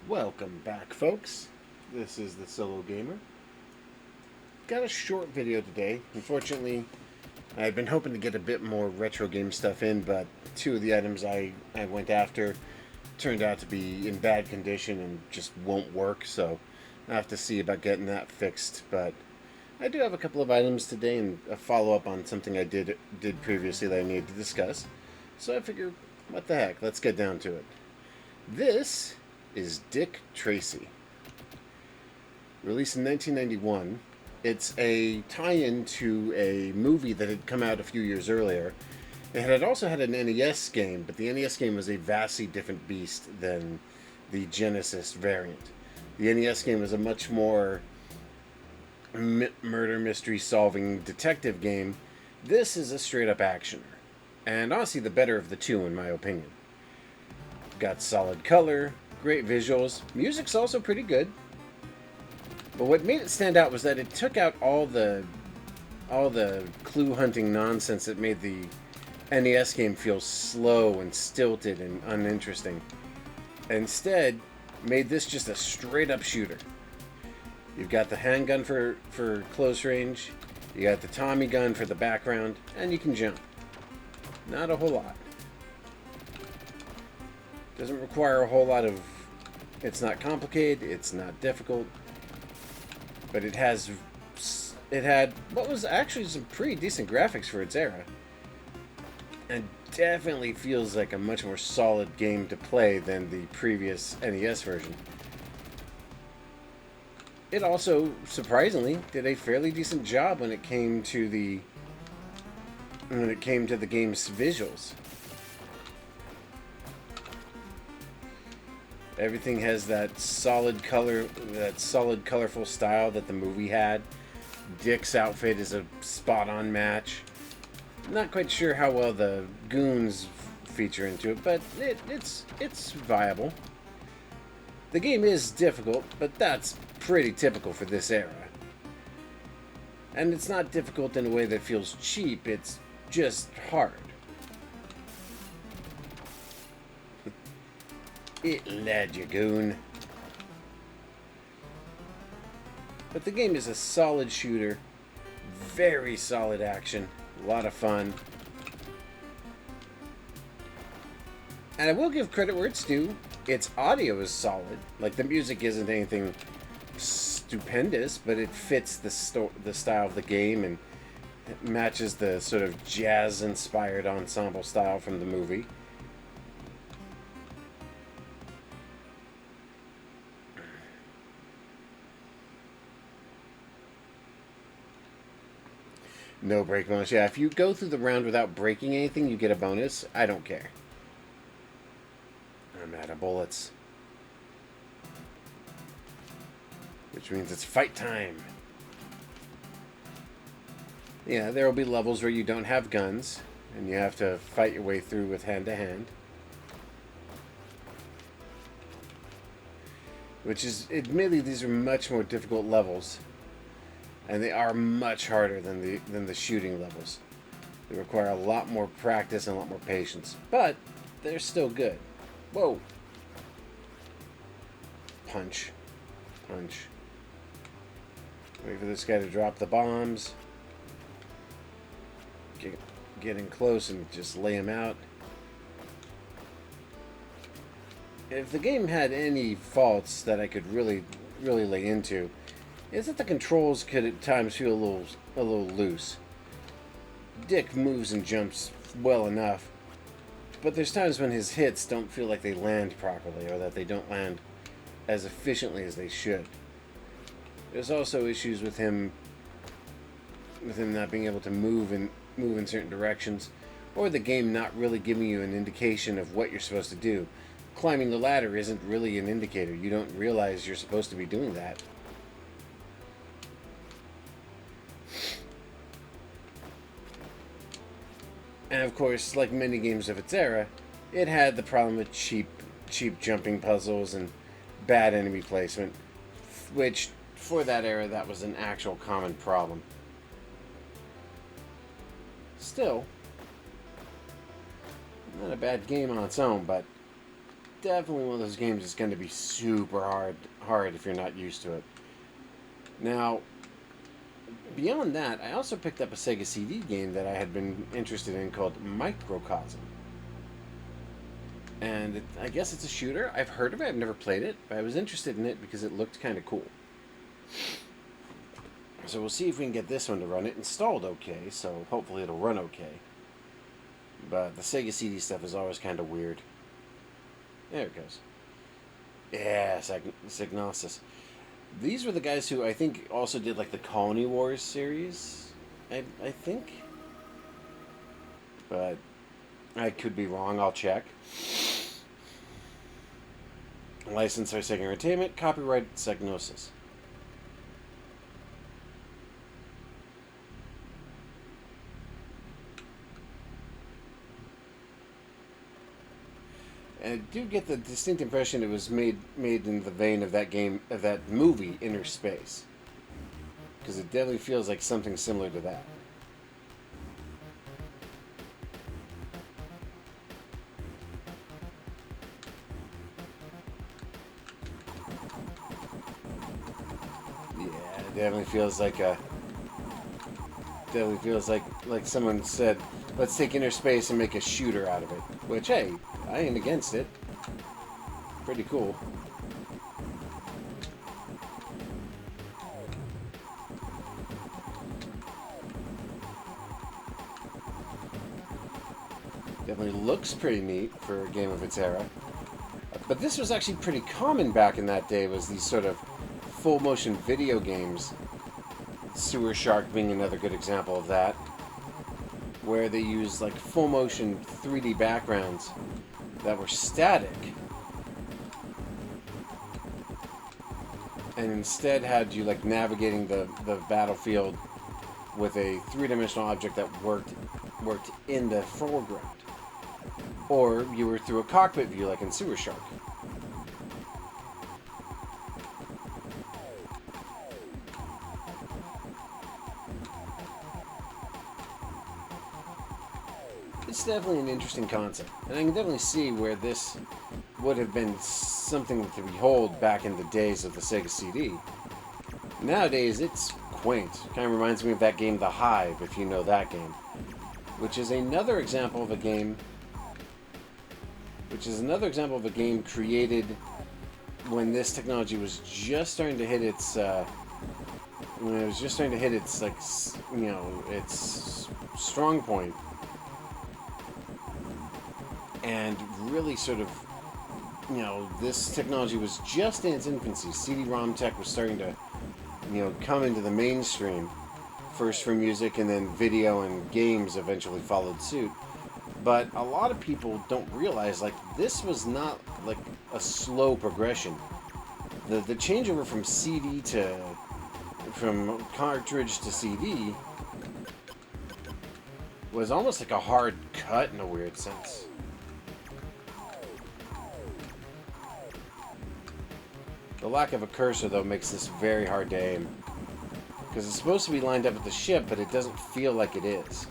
Welcome back, folks. This is the Solo Gamer. Got a short video today. Unfortunately, I've been hoping to get a bit more retro game stuff in, but two of the items I went after turned out to be in bad condition and just won't work, so I have to see about getting that fixed. But I do have a couple of items today and a follow up on something I did previously that I needed to discuss. So I figure, what the heck, let's get down to it. This is Dick Tracy. Released in 1991. It's a tie-in to a movie that had come out a few years earlier. It had also had an NES game, but the NES game was a vastly different beast than the Genesis variant. The NES game was a much more murder mystery solving detective game. This is a straight-up actioner. And honestly, the better of the two, in my opinion. Got solid color, great visuals. Music's also pretty good. But what made it stand out was that it took out all the clue hunting nonsense that made the NES game feel slow and stilted and uninteresting. Instead, made this just a straight up shooter. You've got the handgun for close range, you got the Tommy gun for the background, and you can jump. Not a whole lot. Doesn't require a whole lot of... It's not complicated, it's not difficult. But it had what was actually some pretty decent graphics for its era. And definitely feels like a much more solid game to play than the previous NES version. It also, surprisingly, did a fairly decent job when it came to the game's visuals. Everything has that solid color, that solid colorful style that the movie had. Dick's outfit is a spot-on match. Not quite sure how well the goons feature into it, but it's viable. The game is difficult, but that's pretty typical for this era. And it's not difficult in a way that feels cheap, it's just hard. It led you, goon. But the game is a solid shooter, very solid action, a lot of fun. And I will give credit where it's due. Its audio is solid. Like, the music isn't anything stupendous, but it fits the style of the game and it matches the sort of jazz-inspired ensemble style from the movie. No break bonus. Yeah, if you go through the round without breaking anything, you get a bonus. I don't care. I'm out of bullets. Which means it's fight time. Yeah, there will be levels where you don't have guns, and you have to fight your way through with hand-to-hand. Which is, admittedly, these are much more difficult levels. And they are much harder than the shooting levels. They require a lot more practice and a lot more patience. But they're still good. Whoa. Punch. Punch. Wait for this guy to drop the bombs. Get in close and just lay him out. If the game had any faults that I could really lay into, is that the controls could at times feel a little loose. Dick moves and jumps well enough, but there's times when his hits don't feel like they land properly, or that they don't land as efficiently as they should. There's also issues with him not being able to move in certain directions, or the game not really giving you an indication of what you're supposed to do. Climbing the ladder isn't really an indicator. You don't realize you're supposed to be doing that. And of course, like many games of its era, it had the problem with cheap jumping puzzles and bad enemy placement, which, for that era, that was an actual common problem. Still, not a bad game on its own, but definitely one of those games that's going to be super hard if you're not used to it. Now, beyond that, I also picked up a Sega CD game that I had been interested in called Microcosm. And I guess it's a shooter. I've heard of it. I've never played it, but I was interested in it because it looked kind of cool. So we'll see if we can get this one to run. It installed okay, so hopefully it'll run okay. But the Sega CD stuff is always kind of weird. There it goes. Yeah, Psygnosis. These were the guys who I think also did like the Colony Wars series. I think. But I could be wrong. I'll check. Licensed by Sega Entertainment. Copyright Psygnosis. I do get the distinct impression it was made in the vein of that game, of that movie, Inner Space. Because it definitely feels like something similar to that. Yeah, it definitely feels like a... Definitely feels like someone said, let's take Inner Space and make a shooter out of it. Which, hey, I ain't against it. Pretty cool. Definitely looks pretty neat for a game of its era. But this was actually pretty common back in that day, was these sort of full motion video games. Sewer Shark being another good example of that, where they used like full motion 3D backgrounds that were static and instead had you like navigating the battlefield with a three-dimensional object that worked in the foreground, or you were through a cockpit view like in Sewer Shark. It's definitely an interesting concept, and I can definitely see where this would have been something to behold back in the days of the Sega CD. Nowadays, it's quaint. Kind of reminds me of that game The Hive, if you know that game, which is another example of a game created when this technology was just starting to hit its when it was just starting to hit its its strong point. And really sort of, this technology was just in its infancy. CD-ROM tech was starting to, come into the mainstream. First for music, and then video and games eventually followed suit. But a lot of people don't realize, like, this was not, like, a slow progression. The changeover from from cartridge to CD was almost like a hard cut in a weird sense. The lack of a cursor, though, makes this very hard to aim. Because it's supposed to be lined up with the ship, but it doesn't feel like it is.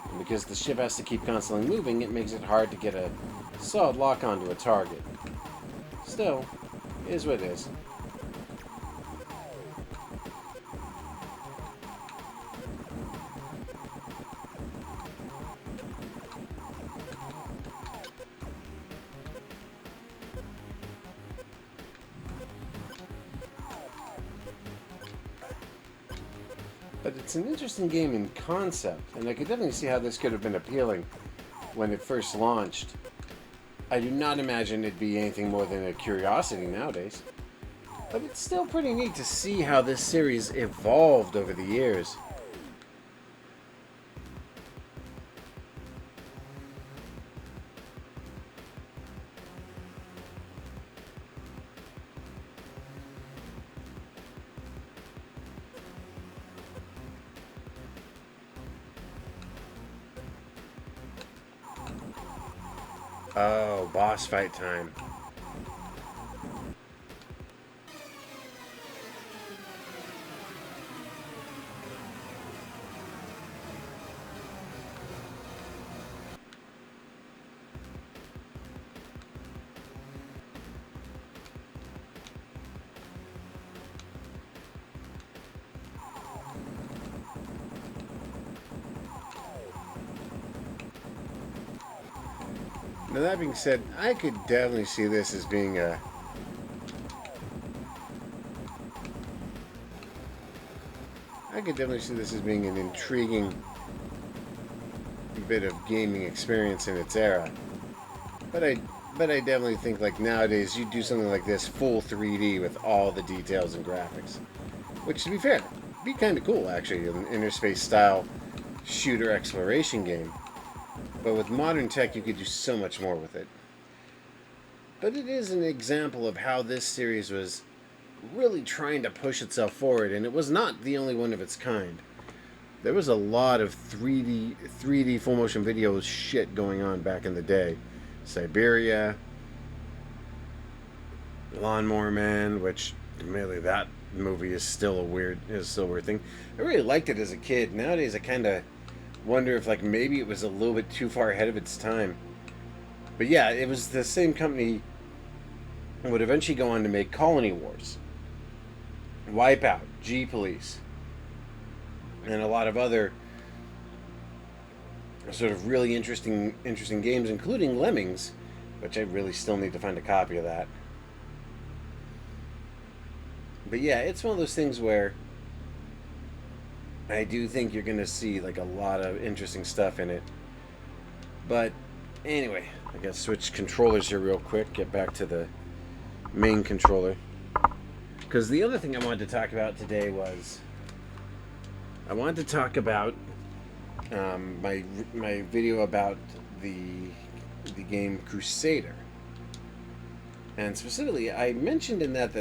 And because the ship has to keep constantly moving, it makes it hard to get a solid lock onto a target. Still, it is what it is. But it's an interesting game in concept, and I could definitely see how this could have been appealing when it first launched. I do not imagine it'd be anything more than a curiosity nowadays. But it's still pretty neat to see how this series evolved over the years. Oh, boss fight time. Now that being said, I could definitely see this as being a... I could definitely see this as being an intriguing bit of gaming experience in its era. But I definitely think like nowadays you do something like this full 3D with all the details and graphics. Which, to be fair, be kind of cool actually, an interspace style shooter exploration game. But with modern tech you could do so much more with it. But it is an example of how this series was really trying to push itself forward, and it was not the only one of its kind. There was a lot of 3D full motion video shit going on back in the day. Siberia, Lawnmower Man, which admittedly that movie is still a weird thing. I really liked it as a kid. Nowadays I kind of wonder if like maybe it was a little bit too far ahead of its time. But yeah, it was the same company that would eventually go on to make Colony Wars, Wipeout, G Police, and a lot of other sort of really interesting games, including Lemmings, which I really still need to find a copy of that. But yeah, it's one of those things where I do think you're going to see like a lot of interesting stuff in it. But anyway, I gotta switch controllers here real quick, get back to the main controller. Because the other thing I wanted to talk about today was I wanted to talk about my video about the game Crusader. And specifically, I mentioned in that,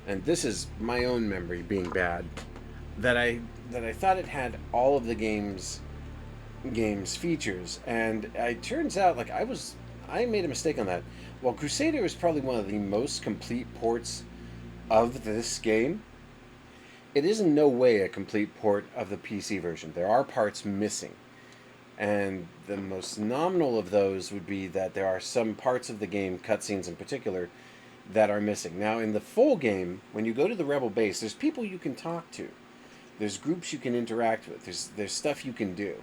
and this is my own memory being bad, that I thought it had all of the game's features, and it turns out like I made a mistake on that. While Crusader is probably one of the most complete ports of this game, it is in no way a complete port of the PC version. There are parts missing, and the most nominal of those would be that there are some parts of the game, cutscenes in particular, that are missing. Now, in the full game, when you go to the Rebel base, there's people you can talk to. There's groups you can interact with. There's stuff you can do.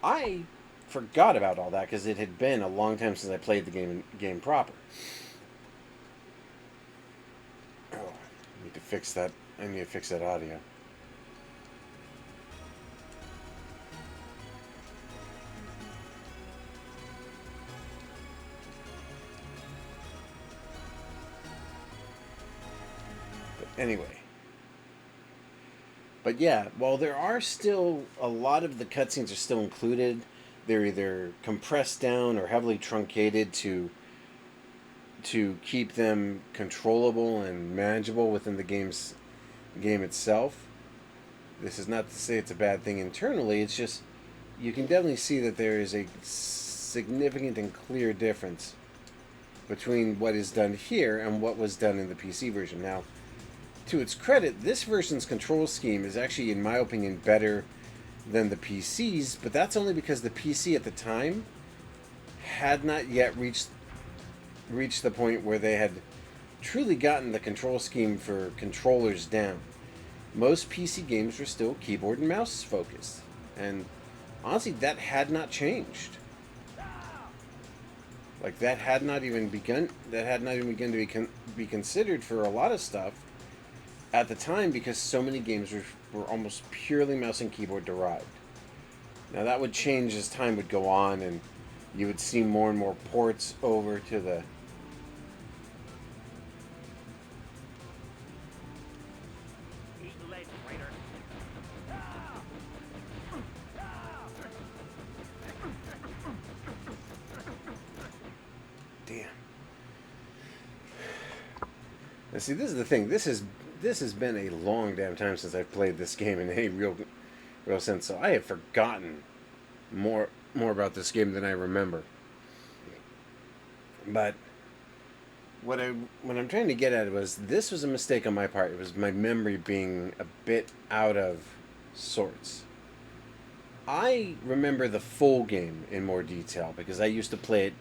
I forgot about all that because it had been a long time since I played the game proper. Oh, I need to fix that. I need to fix that audio. But anyway. But yeah, while there are still a lot of the cutscenes are still included, they're either compressed down or heavily truncated to keep them controllable and manageable within the game itself. This is not to say it's a bad thing internally, it's just you can definitely see that there is a significant and clear difference between what is done here and what was done in the PC version. Now, to its credit, this version's control scheme is actually, in my opinion, better than the PC's, but that's only because the PC at the time had not yet reached the point where they had truly gotten the control scheme for controllers down. Most PC games were still keyboard and mouse focused, and honestly, that had not changed. Like that had not even begun to be considered for a lot of stuff at the time, because so many games were almost purely mouse and keyboard derived. Now that would change as time would go on, and you would see more and more ports over to the damn. Now see, this is the thing. This has been a long damn time since I've played this game in any real sense, so I have forgotten more about this game than I remember. But what I'm trying to get at was, this was a mistake on my part. It was my memory being a bit out of sorts. I remember the full game in more detail because I used to play it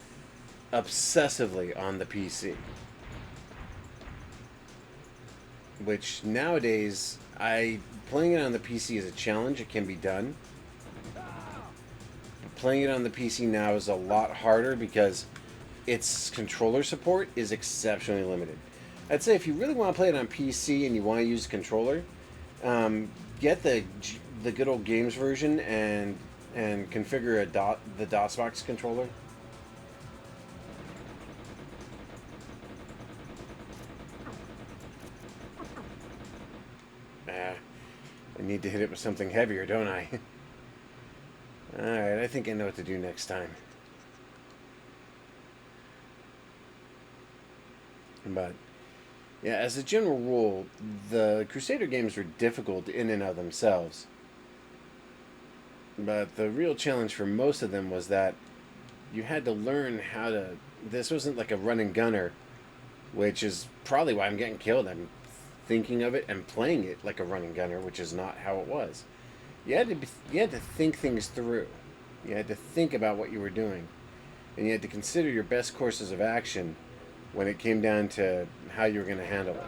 obsessively on the PC. Which nowadays, playing it on the PC is a challenge. It can be done. But playing it on the PC now is a lot harder because its controller support is exceptionally limited. I'd say if you really want to play it on PC and you want to use a controller, get the good old games version and configure the DOSBox controller. I need to hit it with something heavier, don't I? Alright, I think I know what to do next time. But, yeah, as a general rule, the Crusader games were difficult in and of themselves. But the real challenge for most of them was that you had to learn how to... This wasn't like a run and gunner, which is probably why I'm getting killed. I'm thinking of it and playing it like a run and gunner, which is not how it was. You had to think things through. You had to think about what you were doing. And you had to consider your best courses of action when it came down to how you were going to handle it.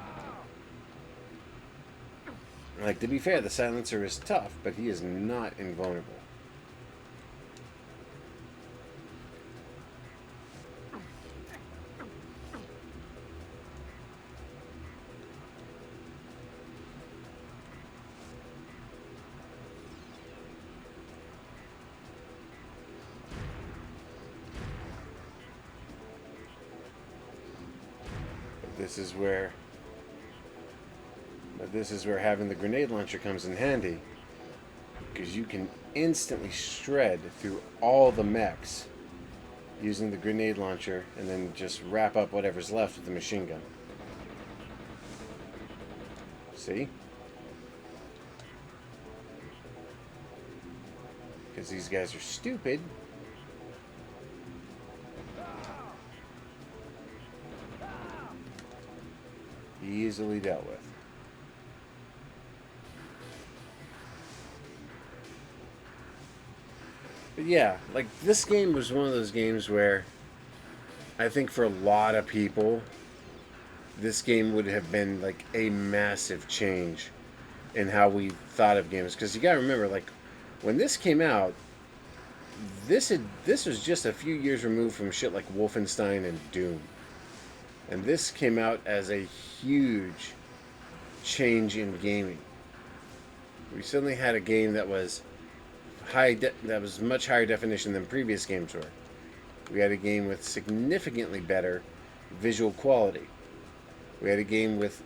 Like, to be fair, the silencer is tough, but he is not invulnerable. This is where having the grenade launcher comes in handy, because you can instantly shred through all the mechs using the grenade launcher and then just wrap up whatever's left with the machine gun. See? Because these guys are stupid. Easily dealt with. But yeah, like, this game was one of those games where I think for a lot of people, this game would have been like a massive change in how we thought of games. Because you gotta remember, like, when this came out, this was just a few years removed from shit like Wolfenstein and Doom. And this came out as a huge change in gaming. We suddenly had a game that was that was much higher definition than previous games were. We had a game with significantly better visual quality. We had a game with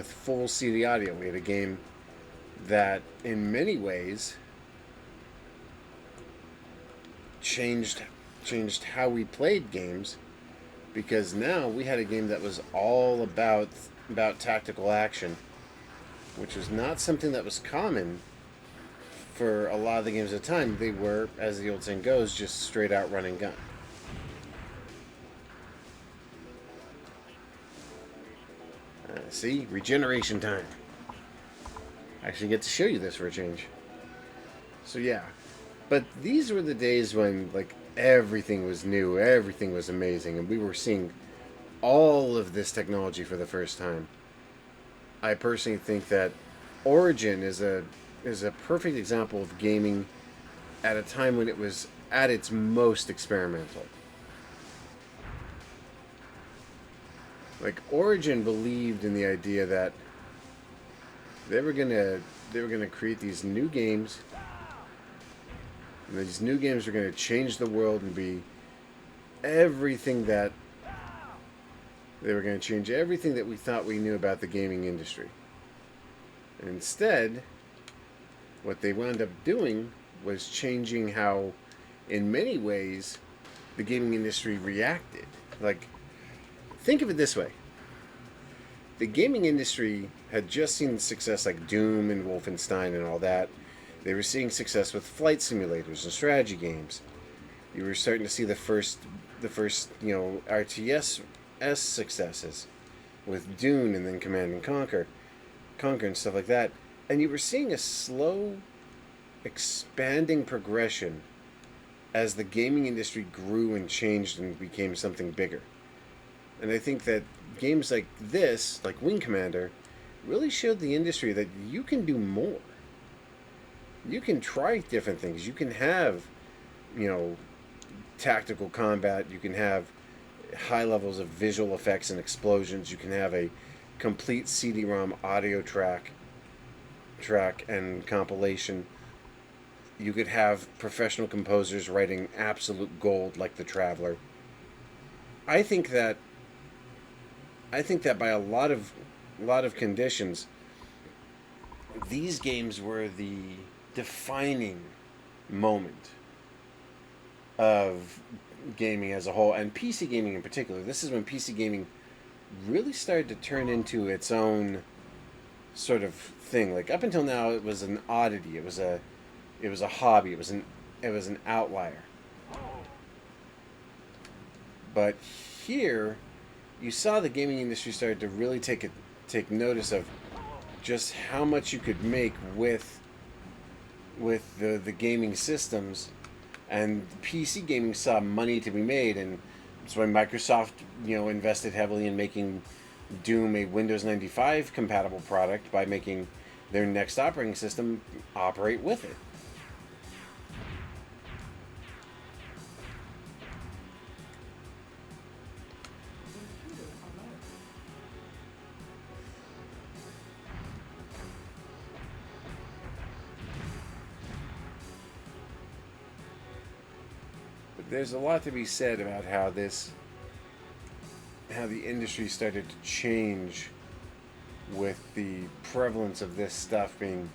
full CD audio. We had a game that, in many ways, changed how we played games, because now we had a game that was all about tactical action, which was not something that was common for a lot of the games at the time. They were, as the old saying goes, just straight out run and gun. See? Regeneration time. I actually get to show you this for a change. So yeah. But these were the days when, like, everything was new, everything was amazing, and we were seeing all of this technology for the first time. I personally think that Origin is a perfect example of gaming at a time when it was at its most experimental. Like, Origin believed in the idea that they were gonna create these new games, and these new games were gonna change the world and be everything that they were gonna change everything that we thought we knew about the gaming industry. And instead, what they wound up doing was changing how, in many ways, the gaming industry reacted. Like, think of it this way. The gaming industry had just seen success like Doom and Wolfenstein and all that. They were seeing success with flight simulators and strategy games. You were starting to see the first RTS successes with Dune and then Command and Conquer and stuff like that. And you were seeing a slow, expanding progression as the gaming industry grew and changed and became something bigger. And I think that games like this, like Wing Commander, really showed the industry that you can do more. You can try different things. You can have you know, tactical combat. You can have high levels of visual effects and explosions. You can have a complete CD-ROM audio track and compilation. You could have professional composers writing absolute gold like the Traveler. I think that by a lot of conditions, these games were the defining moment of gaming as a whole, and PC gaming in particular. This is when PC gaming really started to turn into its own sort of thing. Like up until now, it was an oddity. It was a hobby. It was an outlier. But here, you saw the gaming industry started to really take notice of just how much you could make with the gaming systems, and PC gaming saw money to be made, and that's why Microsoft invested heavily in making Doom a Windows 95 compatible product by making their next operating system operate with it. But there's a lot to be said about how the industry started to change with the prevalence of this stuff being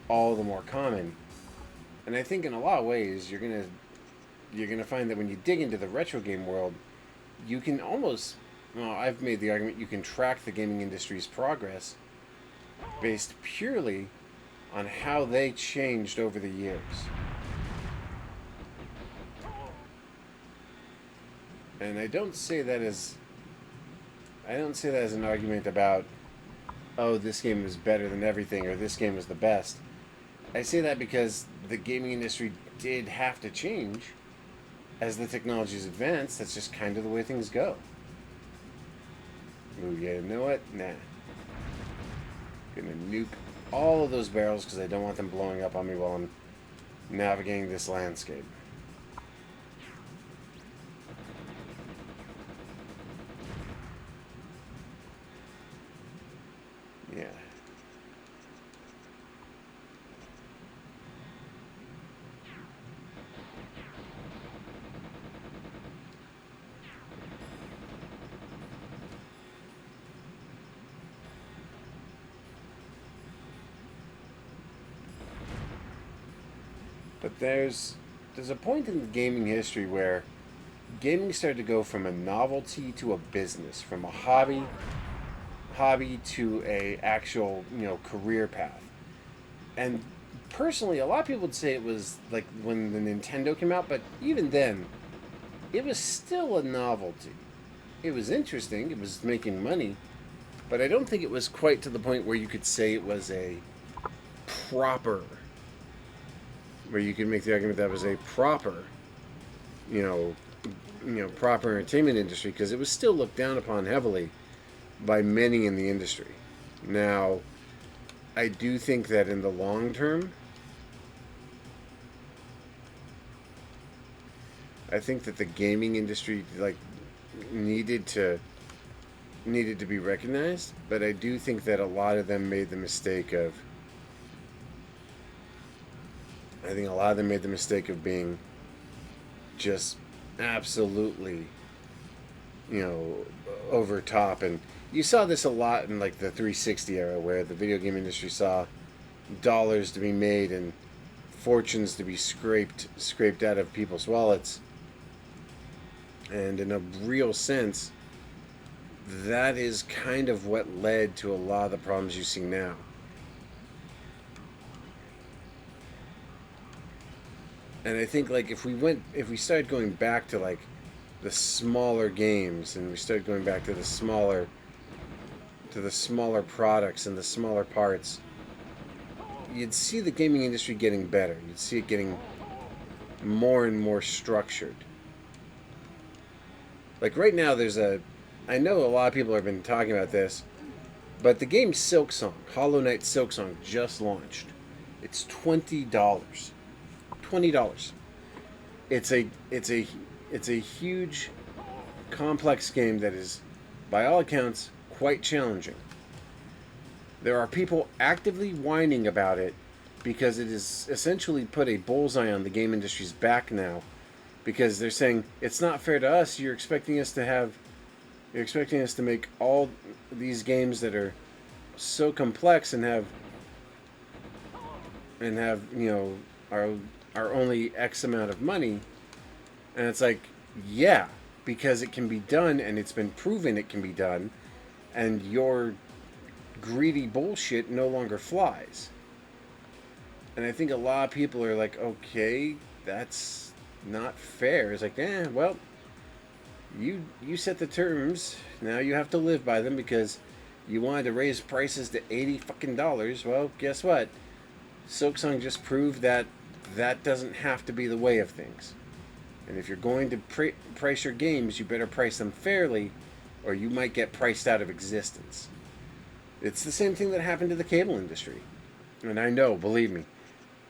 all the more common. And I think in a lot of ways you're gonna find that when you dig into the retro game world, you can almost, well, I've made the argument you can track the gaming industry's progress based purely on how they changed over the years. And I don't say that as an argument about, oh, this game was better than everything or this game was the best. I say that because the gaming industry did have to change as the technologies advance. That's just kind of the way things go. Ooh, yeah, you know what? Nah. Gonna nuke all of those barrels because I don't want them blowing up on me while I'm navigating this landscape. Yeah. But there's a point in gaming history where gaming started to go from a novelty to a business, from a hobby to a actual career path. And personally, a lot of people would say it was like when the Nintendo came out, but even then, it was still a novelty. It was interesting. It was making money, but I don't think it was quite to the point where you could say it was a proper, where you could make the argument that was a proper, you know, proper entertainment industry, because it was still looked down upon heavily by many in the industry. Now, I do think that in the long term, I think that the gaming industry needed to be recognized, but I do think that a lot of them made the mistake of being just absolutely, over top. And you saw this a lot in like the 360 era, where the video game industry saw dollars to be made and fortunes to be scraped out of people's wallets. And in a real sense, that is kind of what led to a lot of the problems you see now. And I think if we started going back to the smaller games, and we started going back to the smaller products and the smaller parts, you'd see the gaming industry getting better. You'd see it getting more and more structured. Like right now, I know a lot of people have been talking about this, but the game Silksong, Hollow Knight Silksong, just launched. It's $20. $20. It's a huge, complex game that is, by all accounts, quite challenging. There are people actively whining about it because it has essentially put a bullseye on the game industry's back now. Because they're saying it's not fair to us. You're expecting us to make all these games that are so complex and have our only X amount of money, and it's like, yeah, because it can be done and it's been proven it can be done, and your greedy bullshit no longer flies. And I think a lot of people are like, okay, that's not fair. It's like, well, you set the terms. Now you have to live by them because you wanted to raise prices to $80 fucking. Well, guess what? Silksong just proved that that doesn't have to be the way of things. And if you're going to price your games, you better price them fairly, or you might get priced out of existence. It's the same thing that happened to the cable industry. And I know, believe me,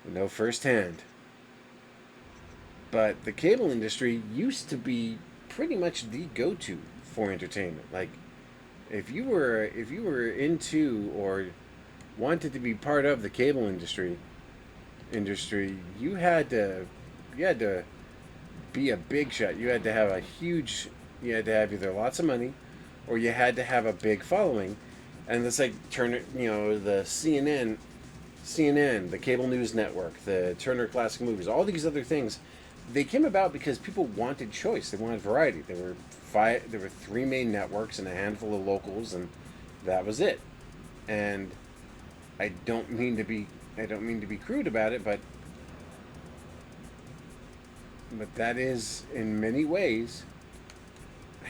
I know firsthand. But the cable industry used to be pretty much the go-to for entertainment. Like, if you were into or wanted to be part of the cable industry, you had to be a big shot. You had to have a huge. You had to have either lots of money, or you had to have a big following. And it's like Turner, the CNN, the cable news network, the Turner Classic Movies, all these other things. They came about because people wanted choice. They wanted variety. There were three main networks and a handful of locals, and that was it. And I don't mean to be crude about it, but that is in many ways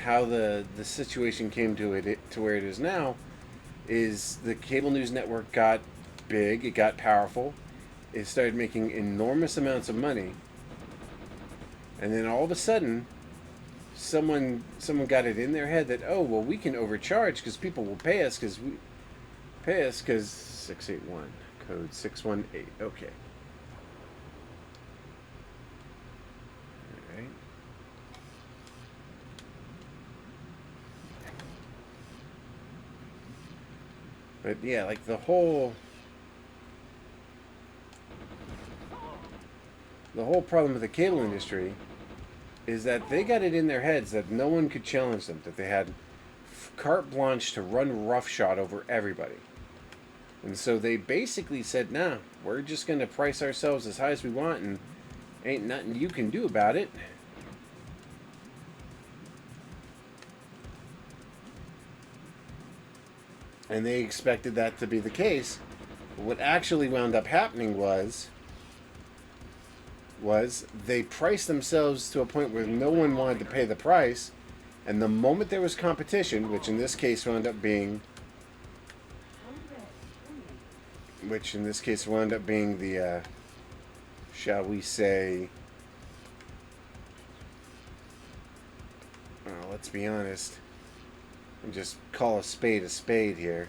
how the situation came to where it is now. Is the cable news network got big, it got powerful, it started making enormous amounts of money, and then all of a sudden, someone got it in their head that, oh, well, we can overcharge because people will pay us because 681 code 618. Okay. All right. But yeah, like the whole problem with the cable industry is that they got it in their heads that no one could challenge them, that they had carte blanche to run roughshod over everybody. And so they basically said, nah, we're just going to price ourselves as high as we want, and ain't nothing you can do about it. And they expected that to be the case. What actually wound up happening was they priced themselves to a point where no one wanted to pay the price, and the moment there was competition, which in this case wound up being the shall we say, let's be honest and just call a spade here.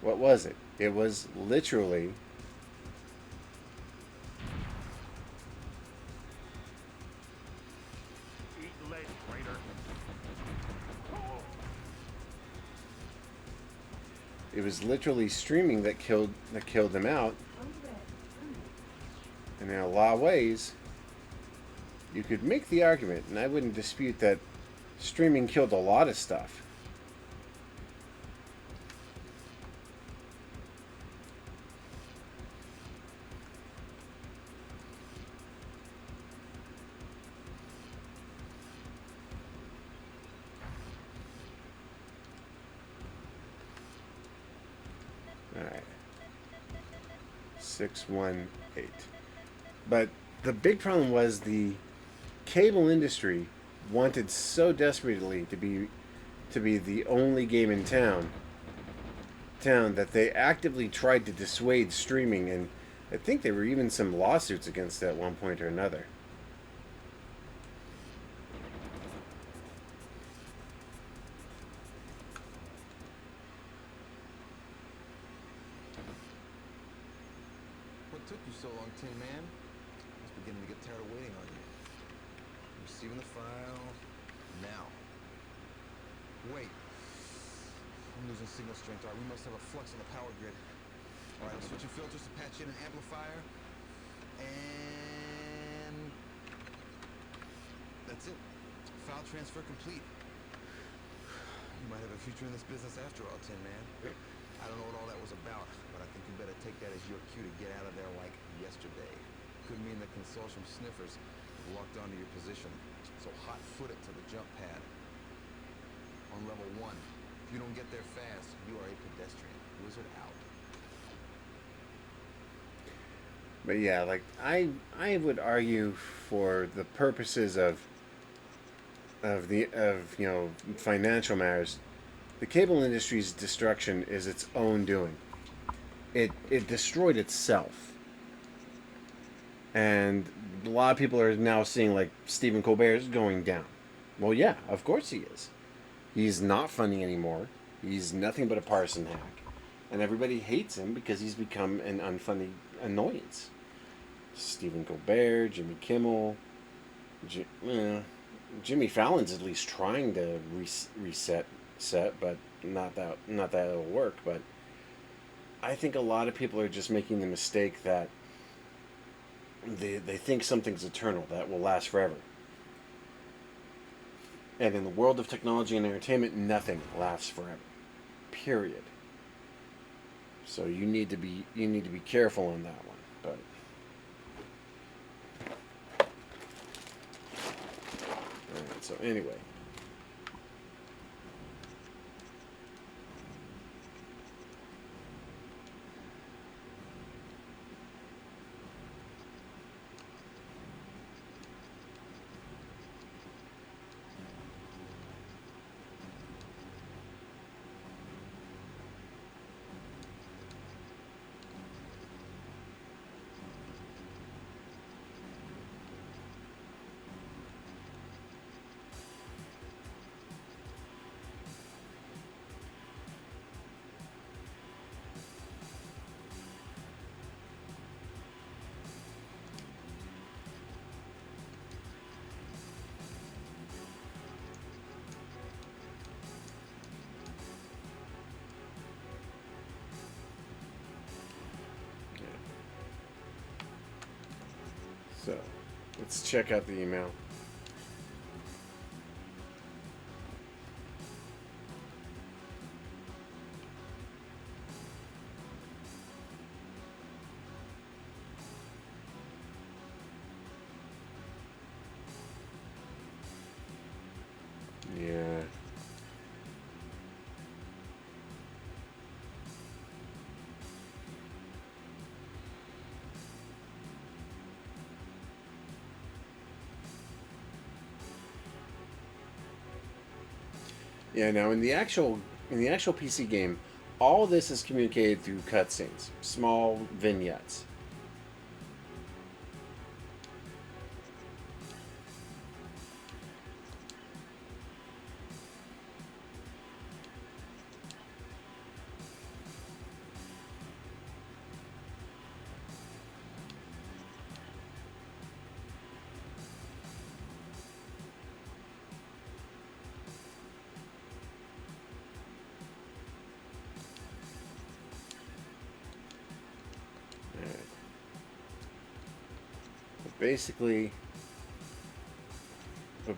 What was it? It was literally streaming that killed them out. And in a lot of ways, you could make the argument, and I wouldn't dispute that streaming killed a lot of stuff. Alright. 618. But the big problem was the cable industry wanted so desperately to be the only game in town that they actively tried to dissuade streaming, and I think there were even some lawsuits against it at one point or another. What took you so long, Tin Man? Must be beginning to get tired of waiting on you. Receiving the file now. Wait. I'm losing signal strength. All right, we must have a flux in the power grid. All right, I'm switching filters to patch in an amplifier. And that's it. File transfer complete. You might have a future in this business after all, Tin Man. I don't know what all that was about, but I think you better take that as your cue to get out of there like yesterday. Could mean the consortium sniffers have locked onto your position. So hot-foot it to the jump pad. On level 1. If you don't get there fast, you are a pedestrian. Wizard out. But yeah, like I would argue for the purposes of financial matters, the cable industry's destruction is its own doing. It destroyed itself, and a lot of people are now seeing like Stephen Colbert is going down. Well, yeah, of course he is. He's not funny anymore. He's nothing but a partisan hack, and everybody hates him because he's become an unfunny annoyance. Stephen Colbert, Jimmy Kimmel, Jimmy Fallon's at least trying to reset, but not that it'll work. But I think a lot of people are just making the mistake that they think something's eternal, that will last forever. And in the world of technology and entertainment, nothing lasts forever. Period. So you need to be careful on that one. But alright, so anyway. So, let's check out the email. Yeah. Yeah, now in the actual PC game, all this is communicated through cutscenes, small vignettes. Alright. But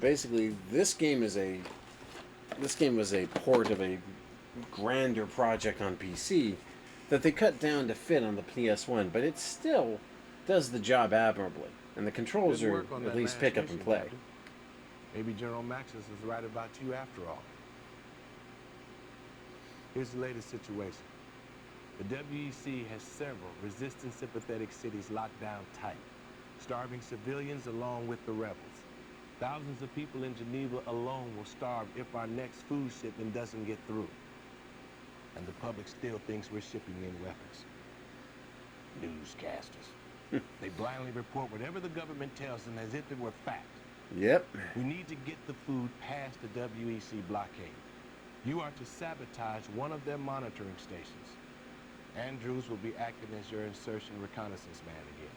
basically, this game was a port of a grander project on PC that they cut down to fit on the PS1, but it still does the job admirably, and the controls Good are work on at that least last pick up and mission, play. Captain. Maybe General Maxis is right about you after all. Here's the latest situation. The WEC has several resistance sympathetic cities locked down tight, starving civilians along with the rebels. Thousands of people in Geneva alone will starve if our next food shipment doesn't get through. And the public still thinks we're shipping in weapons. Newscasters. They blindly report whatever the government tells them as if it were fact. Yep. We need to get the food past the WEC blockade. You are to sabotage one of their monitoring stations. Andrews will be acting as your insertion reconnaissance man again.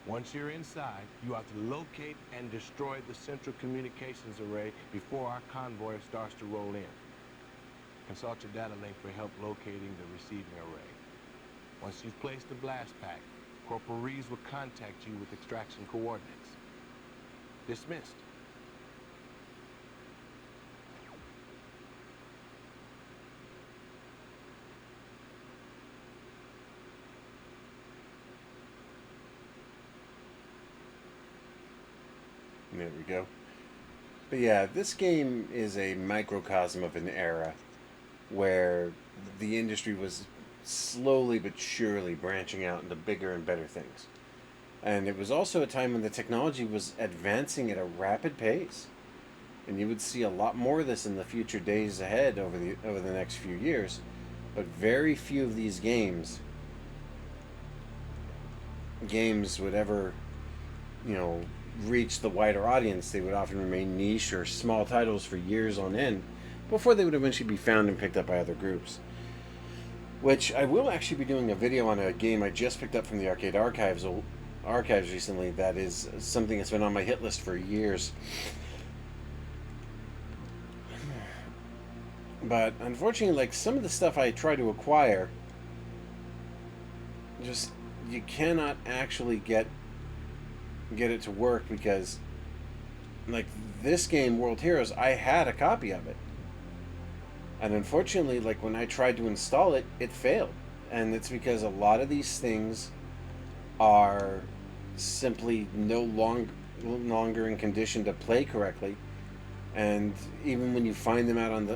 Once you're inside, you are to locate and destroy the central communications array before our convoy starts to roll in. Consult your data link for help locating the receiving array. Once you've placed the blast pack, Corporal Reeves will contact you with extraction coordinates. Dismissed. There we go. But yeah, this game is a microcosm of an era where the industry was slowly but surely branching out into bigger and better things. And it was also a time when the technology was advancing at a rapid pace. And you would see a lot more of this in the future days ahead over the next few years. But very few of these games would ever, reach the wider audience. They would often remain niche or small titles for years on end before they would eventually be found and picked up by other groups. Which I will actually be doing a video on a game I just picked up from the Arcade Archives recently. That is something that's been on my hit list for years. But unfortunately, like some of the stuff I try to acquire, just you cannot actually get it to work because, like this game, World Heroes, I had a copy of it, and unfortunately, like when I tried to install it, it failed, and it's because a lot of these things are simply no longer in condition to play correctly, and even when you find them out on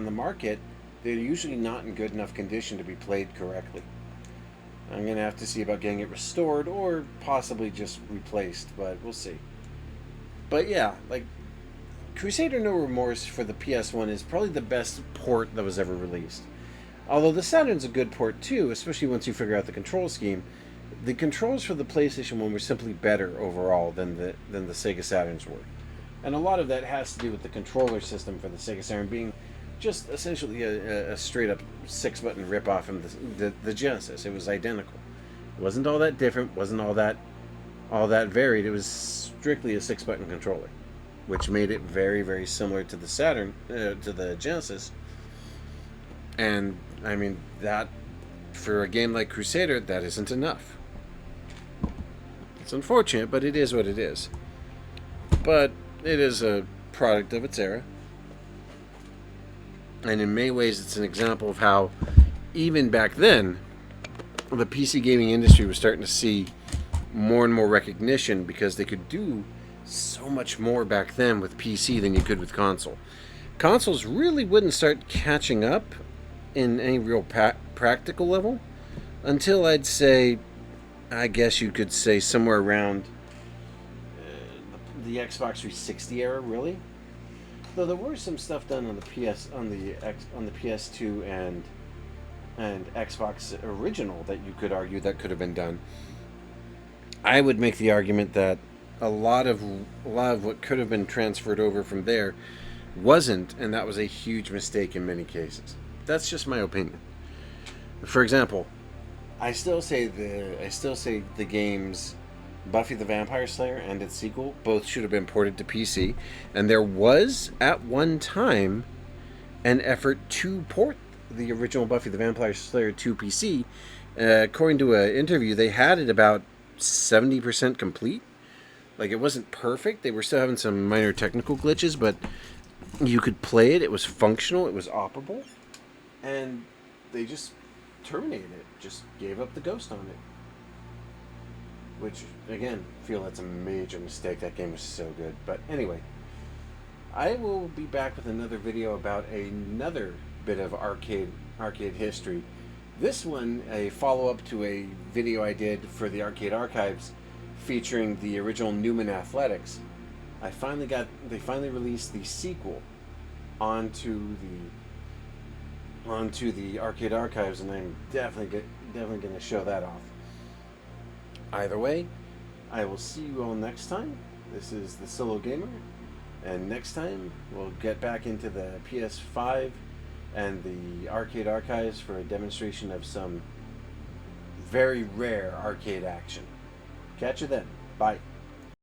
the market, they're usually not in good enough condition to be played correctly. I'm going to have to see about getting it restored or possibly just replaced, but we'll see. But yeah, like Crusader No Remorse for the PS1 is probably the best port that was ever released. Although the Saturn's a good port too, especially once you figure out the control scheme. The controls for the PlayStation 1 were simply better overall than the Sega Saturns were. And a lot of that has to do with the controller system for the Sega Saturn being just essentially a straight-up 6-button rip-off of the Genesis. It was identical. It wasn't all that different, wasn't all that varied. It was strictly a 6-button controller, which made it very, very similar to the Saturn, to the Genesis. And, I mean, that, for a game like Crusader, that isn't enough. It's unfortunate, but it is what it is. But it is a product of its era. And in many ways, it's an example of how, even back then, the PC gaming industry was starting to see more and more recognition because they could do so much more back then with PC than you could with console. Consoles really wouldn't start catching up in any real practical level until I guess you could say somewhere around the Xbox 360 era, really. Though there was some stuff done on the PS2 and Xbox original that you could argue that could have been done. I would make the argument that a lot of what could have been transferred over from there wasn't, and that was a huge mistake in many cases. That's just my opinion. For example, I still say the games Buffy the Vampire Slayer and its sequel both should have been ported to PC, and there was at one time an effort to port the original Buffy the Vampire Slayer to PC. According to an interview, they had it about 70% complete. Like, it wasn't perfect. They were still having some minor technical glitches, but you could play it. It was functional. It was operable. And they just terminated it. Just gave up the ghost on it. Which, again, feel that's a major mistake. That game was so good. But anyway, I will be back with another video about another bit of arcade history. This one, a follow-up to a video I did for the Arcade Archives featuring the original Newman Athletics. They finally released the sequel onto the Arcade Archives, and I'm definitely going to show that off. Either way, I will see you all next time. This is the Solo Gamer, and next time we'll get back into the PS5 and the Arcade Archives for a demonstration of some very rare arcade action. Catch you then. Bye.